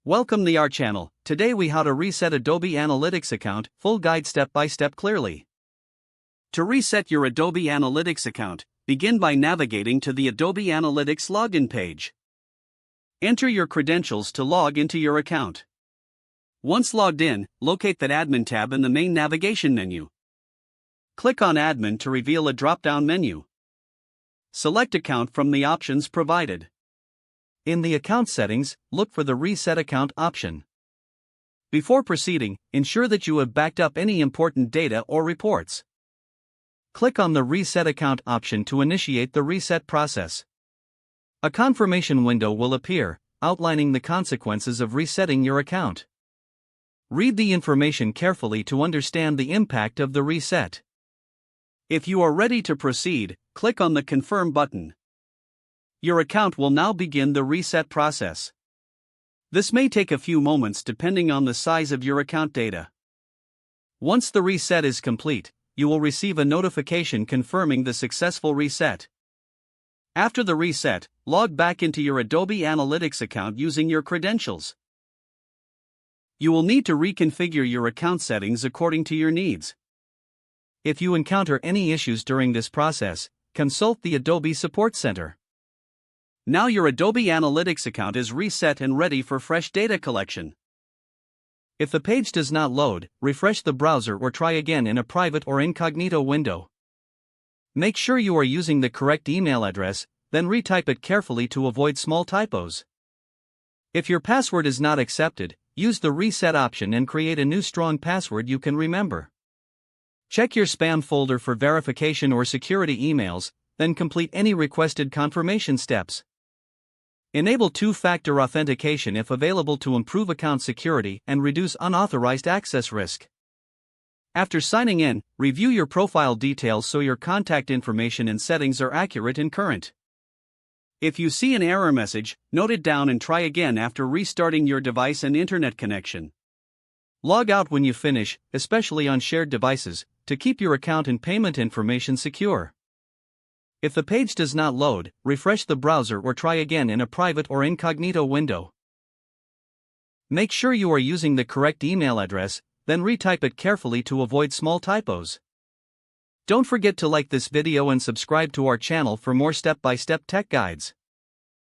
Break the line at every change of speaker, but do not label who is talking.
Welcome to our channel. Today we how to reset Adobe Analytics account, full guide step by step clearly. To reset your Adobe Analytics account, begin by navigating to the Adobe Analytics login page. Enter your credentials to log into your account. Once logged in, locate that Admin tab in the main navigation menu. Click on Admin to reveal a drop-down menu. Select Account from the options provided. In the account settings, look for the Reset Account option. Before proceeding, ensure that you have backed up any important data or reports. Click on the Reset Account option to initiate the reset process. A confirmation window will appear, outlining the consequences of resetting your account. Read the information carefully to understand the impact of the reset. If you are ready to proceed, click on the Confirm button. Your account will now begin the reset process. This may take a few moments depending on the size of your account data. Once the reset is complete, you will receive a notification confirming the successful reset. After the reset, log back into your Adobe Analytics account using your credentials. You will need to reconfigure your account settings according to your needs. If you encounter any issues during this process, consult the Adobe Support Center. Now your Adobe Analytics account is reset and ready for fresh data collection. If the page does not load, refresh the browser or try again in a private or incognito window. Make sure you are using the correct email address, then retype it carefully to avoid small typos. If your password is not accepted, use the reset option and create a new strong password you can remember. Check your spam folder for verification or security emails, then complete any requested confirmation steps. Enable two-factor authentication if available to improve account security and reduce unauthorized access risk. After signing in, review your profile details so your contact information and settings are accurate and current. If you see an error message, note it down and try again after restarting your device and internet connection. Log out when you finish, especially on shared devices, to keep your account and payment information secure. If the page does not load, refresh the browser or try again in a private or incognito window. Make sure you are using the correct email address, then retype it carefully to avoid small typos. Don't forget to like this video and subscribe to our channel for more step-by-step tech guides.